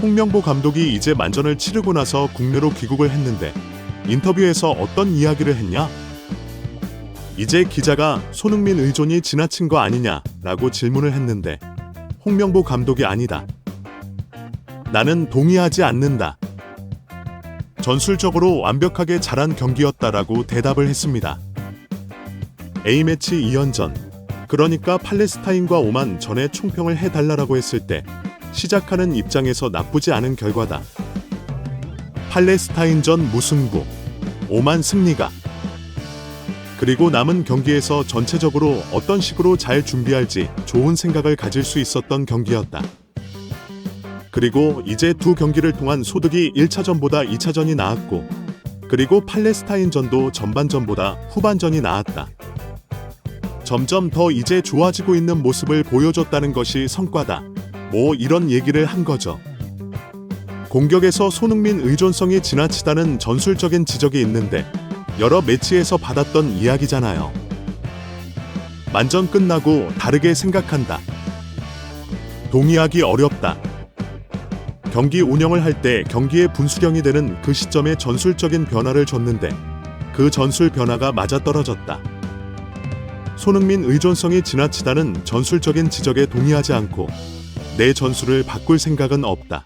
홍명보 감독이 이제 만전을 치르고 나서 국내로 귀국을 했는데 인터뷰에서 어떤 이야기를 했냐? 이제 기자가 손흥민 의존이 지나친 거 아니냐라고 질문을 했는데 홍명보 감독이 아니다. 나는 동의하지 않는다. 전술적으로 완벽하게 잘한 경기였다라고 대답을 했습니다. A매치 2연전, 그러니까 팔레스타인과 오만 전에 총평을 해달라고 했을 때 시작하는 입장에서 나쁘지 않은 결과다. 팔레스타인전 무승부, 오만 승리가. 그리고 남은 경기에서 전체적으로 어떤 식으로 잘 준비할지 좋은 생각을 가질 수 있었던 경기였다. 그리고 이제 두 경기를 통한 소득이 1차전보다 2차전이 나았고, 그리고 팔레스타인전도 전반전보다 후반전이 나았다. 점점 더 이제 좋아지고 있는 모습을 보여줬다는 것이 성과다. 뭐 이런 얘기를 한 거죠. 공격에서 손흥민 의존성이 지나치다는 전술적인 지적이 있는데 여러 매치에서 받았던 이야기잖아요. 만전 끝나고 다르게 생각한다. 동의하기 어렵다. 경기 운영을 할 때 경기의 분수령이 되는 그 시점에 전술적인 변화를 줬는데 그 전술 변화가 맞아떨어졌다. 손흥민 의존성이 지나치다는 전술적인 지적에 동의하지 않고 내 전술을 바꿀 생각은 없다.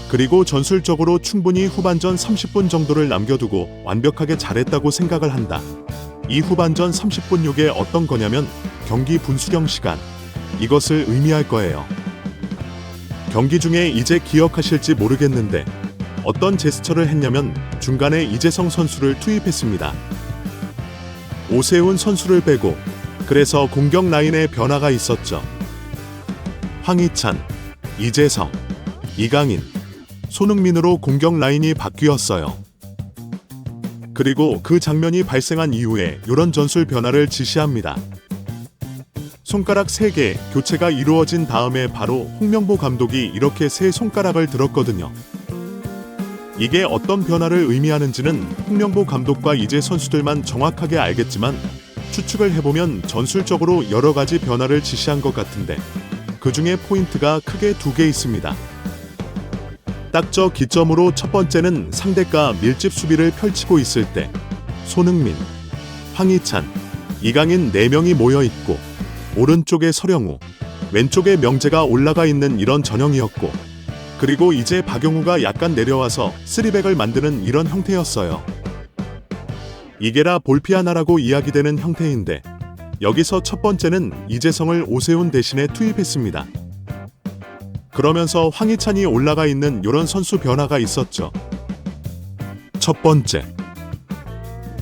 그리고 전술적으로 충분히 후반전 30분 정도를 남겨두고 완벽하게 잘했다고 생각을 한다. 이 후반전 30분 요게 어떤 거냐면 경기 분수령 시간, 이것을 의미할 거예요. 경기 중에 이제 기억하실지 모르겠는데 어떤 제스처를 했냐면 중간에 이재성 선수를 투입했습니다. 오세훈 선수를 빼고, 그래서 공격 라인에 변화가 있었죠. 황희찬, 이재성, 이강인, 손흥민으로 공격 라인이 바뀌었어요. 그리고 그 장면이 발생한 이후에 이런 전술 변화를 지시합니다. 손가락 3개 교체가 이루어진 다음에 바로 홍명보 감독이 이렇게 세 손가락을 들었거든요. 이게 어떤 변화를 의미하는지는 홍명보 감독과 이제 선수들만 정확하게 알겠지만 추측을 해보면 전술적으로 여러 가지 변화를 지시한 것 같은데 그 중에 포인트가 크게 2개 있습니다. 딱 저 기점으로 첫 번째는 상대가 밀집 수비를 펼치고 있을 때 손흥민, 황희찬, 이강인 4명이 모여 있고 오른쪽에 서령우, 왼쪽에 명재가 올라가 있는 이런 전형이었고, 그리고 이제 박용우가 약간 내려와서 3백을 만드는 이런 형태였어요. 이게라 볼피아나라고 이야기되는 형태인데 여기서 첫 번째는 이재성을 오세훈 대신에 투입했습니다. 그러면서 황희찬이 올라가 있는 이런 선수 변화가 있었죠. 첫 번째.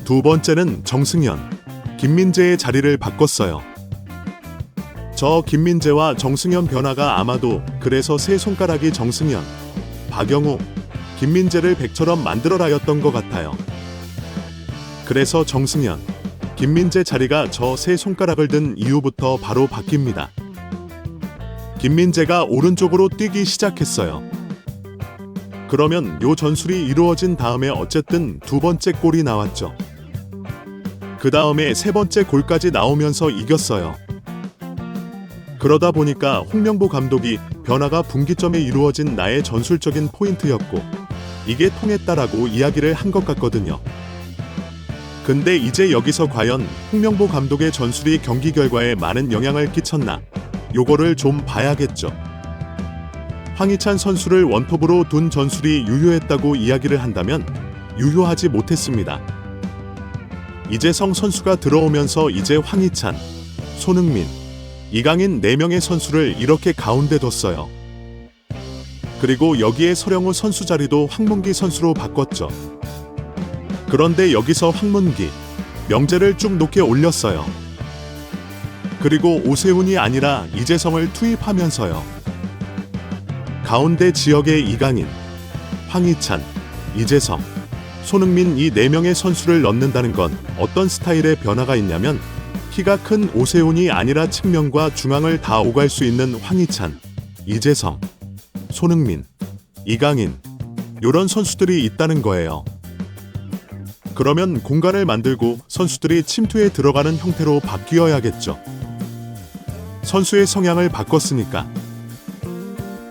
두 번째는 정승현, 김민재의 자리를 바꿨어요. 저 김민재와 정승현 변화가 아마도 그래서 세 손가락이 정승현, 박영우, 김민재를 백처럼 만들어라였던 것 같아요. 그래서 정승현, 김민재 자리가 저 세 손가락을 든 이후부터 바로 바뀝니다. 김민재가 오른쪽으로 뛰기 시작했어요. 그러면 요 전술이 이루어진 다음에 어쨌든 두 번째 골이 나왔죠. 그 다음에 세 번째 골까지 나오면서 이겼어요. 그러다 보니까 홍명보 감독이 변화가 분기점에 이루어진 나의 전술적인 포인트였고 이게 통했다라고 이야기를 한 것 같거든요. 근데 이제 여기서 과연 홍명보 감독의 전술이 경기 결과에 많은 영향을 끼쳤나? 요거를 좀 봐야겠죠. 황희찬 선수를 원톱으로 둔 전술이 유효했다고 이야기를 한다면 유효하지 못했습니다. 이재성 선수가 들어오면서 이제 황희찬, 손흥민, 이강인 4명의 선수를 이렇게 가운데 뒀어요. 그리고 여기에 서령우 선수 자리도 황문기 선수로 바꿨죠. 그런데 여기서 황문기, 명재를 쭉 높게 올렸어요. 그리고 오세훈이 아니라 이재성을 투입하면서요. 가운데 지역에 이강인, 황희찬, 이재성, 손흥민 이 4명의 선수를 넣는다는 건 어떤 스타일의 변화가 있냐면 키가 큰 오세훈이 아니라 측면과 중앙을 다 오갈 수 있는 황희찬, 이재성, 손흥민, 이강인 이런 선수들이 있다는 거예요. 그러면 공간을 만들고 선수들이 침투에 들어가는 형태로 바뀌어야겠죠. 선수의 성향을 바꿨으니까.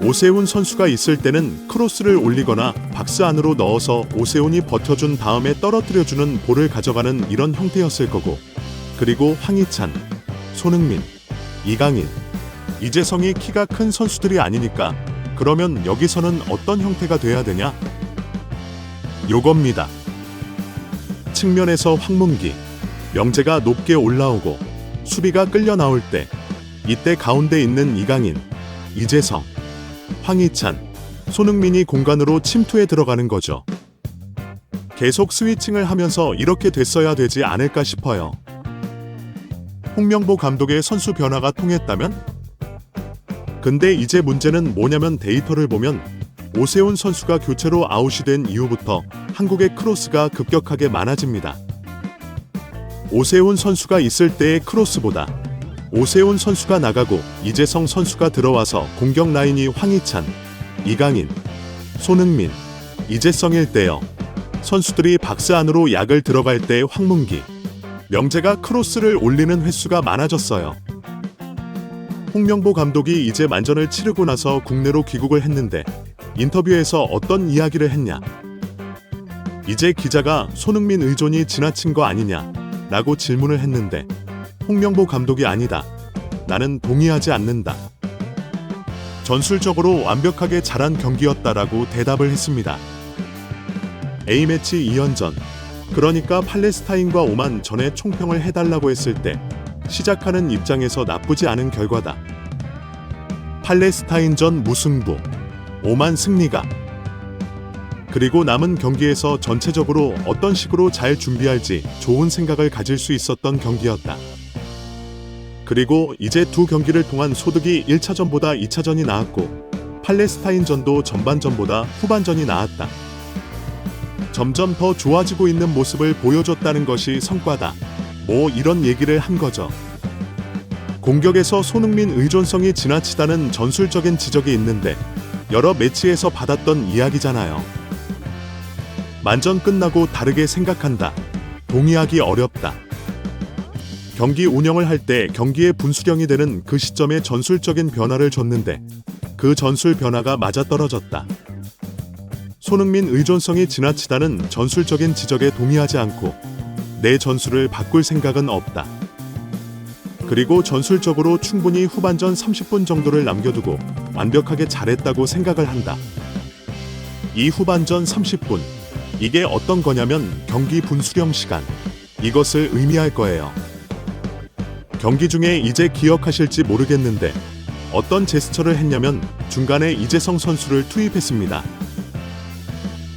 오세훈 선수가 있을 때는 크로스를 올리거나 박스 안으로 넣어서 오세훈이 버텨준 다음에 떨어뜨려주는 볼을 가져가는 이런 형태였을 거고, 그리고 황희찬, 손흥민, 이강인, 이재성이 키가 큰 선수들이 아니니까 그러면 여기서는 어떤 형태가 돼야 되냐? 요겁니다. 측면에서 황문기, 명재가 높게 올라오고 수비가 끌려 나올 때 이때 가운데 있는 이강인, 이재성, 황희찬, 손흥민이 공간으로 침투해 들어가는 거죠. 계속 스위칭을 하면서 이렇게 됐어야 되지 않을까 싶어요. 홍명보 감독의 선수 변화가 통했다면? 근데 이제 문제는 뭐냐면 데이터를 보면 오세훈 선수가 교체로 아웃이 된 이후부터 한국의 크로스가 급격하게 많아집니다. 오세훈 선수가 있을 때의 크로스보다 오세훈 선수가 나가고 이재성 선수가 들어와서 공격 라인이 황희찬, 이강인, 손흥민, 이재성일 때요. 선수들이 박스 안으로 약을 들어갈 때 황문기, 명재가 크로스를 올리는 횟수가 많아졌어요. 홍명보 감독이 이제 만전을 치르고 나서 국내로 귀국을 했는데 인터뷰에서 어떤 이야기를 했냐? 이제 기자가 손흥민 의존이 지나친 거 아니냐? 라고 질문을 했는데 홍명보 감독이 아니다. 나는 동의하지 않는다. 전술적으로 완벽하게 잘한 경기였다라고 대답을 했습니다. A매치 2연전, 그러니까 팔레스타인과 오만 전에 총평을 해달라고 했을 때 시작하는 입장에서 나쁘지 않은 결과다. 팔레스타인전 무승부, 오만 승리가. 그리고 남은 경기에서 전체적으로 어떤 식으로 잘 준비할지 좋은 생각을 가질 수 있었던 경기였다. 그리고 이제 두 경기를 통한 소득이 1차전보다 2차전이 나았고 팔레스타인전도 전반전보다 후반전이 나았다. 점점 더 좋아지고 있는 모습을 보여줬다는 것이 성과다. 뭐 이런 얘기를 한 거죠. 공격에서 손흥민 의존성이 지나치다는 전술적인 지적이 있는데 여러 매치에서 받았던 이야기잖아요. 만전 끝나고 다르게 생각한다. 동의하기 어렵다. 경기 운영을 할 때 경기의 분수령이 되는 그 시점에 전술적인 변화를 줬는데 그 전술 변화가 맞아떨어졌다. 손흥민 의존성이 지나치다는 전술적인 지적에 동의하지 않고 내 전술을 바꿀 생각은 없다. 그리고 전술적으로 충분히 후반전 30분 정도를 남겨두고 완벽하게 잘했다고 생각을 한다. 이 후반전 30분, 이게 어떤 거냐면 경기 분수령 시간, 이것을 의미할 거예요. 경기 중에 이제 기억하실지 모르겠는데 어떤 제스처를 했냐면 중간에 이재성 선수를 투입했습니다.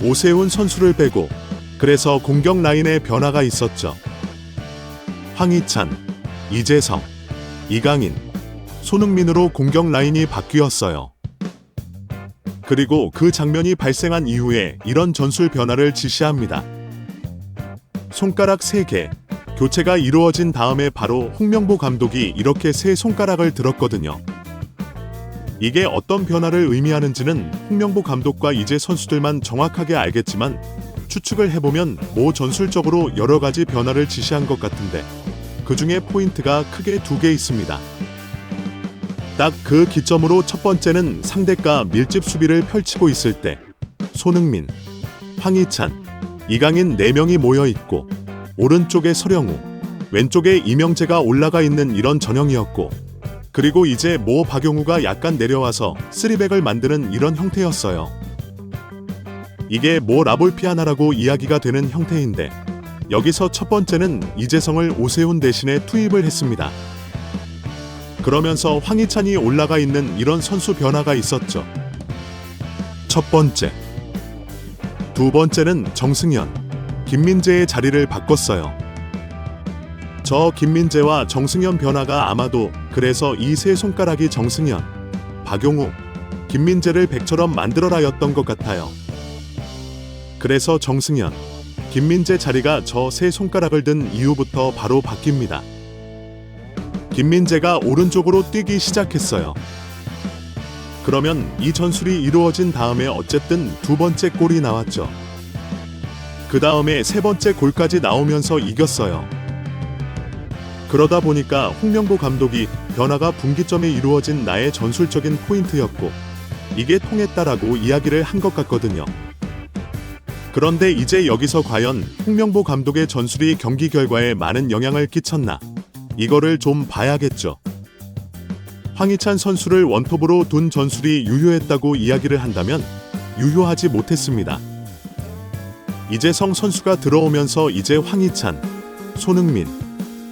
오세훈 선수를 빼고, 그래서 공격 라인에 변화가 있었죠. 황희찬, 이재성, 이강인, 손흥민으로 공격 라인이 바뀌었어요. 그리고 그 장면이 발생한 이후에 이런 전술 변화를 지시합니다. 손가락 3개, 교체가 이루어진 다음에 바로 홍명보 감독이 이렇게 세 손가락을 들었거든요. 이게 어떤 변화를 의미하는지는 홍명보 감독과 이제 선수들만 정확하게 알겠지만 추측을 해보면 뭐 전술적으로 여러 가지 변화를 지시한 것 같은데 그 중에 포인트가 크게 2개 있습니다. 딱 그 기점으로 첫 번째는 상대가 밀집 수비를 펼치고 있을 때 손흥민, 황희찬, 이강인 4명이 모여 있고 오른쪽에 서령우, 왼쪽에 이명재가 올라가 있는 이런 전형이었고 그리고 이제 모 박용우가 약간 내려와서 3백을 만드는 이런 형태였어요. 이게 모 라볼피아나라고 이야기가 되는 형태인데 여기서 첫 번째는 이재성을 오세훈 대신에 투입을 했습니다. 그러면서 황희찬이 올라가 있는 이런 선수 변화가 있었죠. 첫 번째. 두 번째는 정승현, 김민재의 자리를 바꿨어요. 저 김민재와 정승현 변화가 아마도 그래서 이 세 손가락이 정승현, 박용우, 김민재를 백처럼 만들어라였던 것 같아요. 그래서 정승현, 김민재 자리가 저 세 손가락을 든 이후부터 바로 바뀝니다. 김민재가 오른쪽으로 뛰기 시작했어요. 그러면 이 전술이 이루어진 다음에 어쨌든 두 번째 골이 나왔죠. 그 다음에 세 번째 골까지 나오면서 이겼어요. 그러다 보니까 홍명보 감독이 변화가 분기점에 이루어진 나의 전술적인 포인트였고 이게 통했다라고 이야기를 한 것 같거든요. 그런데 이제 여기서 과연 홍명보 감독의 전술이 경기 결과에 많은 영향을 끼쳤나? 이거를 좀 봐야겠죠. 황희찬 선수를 원톱으로 둔 전술이 유효했다고 이야기를 한다면 유효하지 못했습니다. 이재성 선수가 들어오면서 이제 황희찬, 손흥민,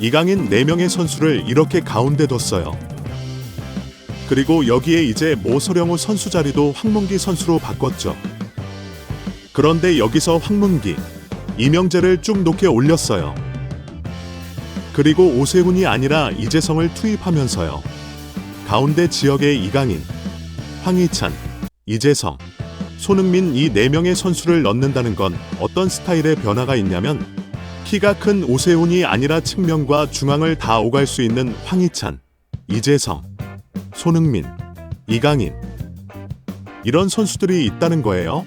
이강인 4명의 선수를 이렇게 가운데 뒀어요. 그리고 여기에 이제 모서령우 선수 자리도 황문기 선수로 바꿨죠. 그런데 여기서 황문기, 이명재를 쭉 높게 올렸어요. 그리고 오세훈이 아니라 이재성을 투입하면서요. 가운데 지역에 이강인, 황희찬, 이재성, 손흥민 이 4명의 선수를 넣는다는 건 어떤 스타일의 변화가 있냐면 키가 큰 오세훈이 아니라 측면과 중앙을 다 오갈 수 있는 황희찬, 이재성, 손흥민, 이강인 이런 선수들이 있다는 거예요.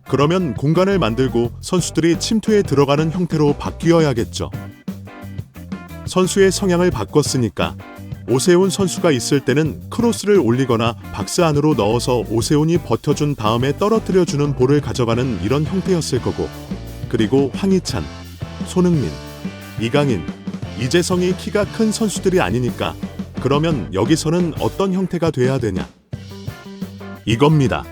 그러면 공간을 만들고 선수들이 침투에 들어가는 형태로 바뀌어야겠죠. 선수의 성향을 바꿨으니까 오세훈 선수가 있을 때는 크로스를 올리거나 박스 안으로 넣어서 오세훈이 버텨준 다음에 떨어뜨려주는 볼을 가져가는 이런 형태였을 거고, 그리고 황희찬, 손흥민, 이강인, 이재성이 키가 큰 선수들이 아니니까 그러면 여기서는 어떤 형태가 돼야 되냐? 이겁니다.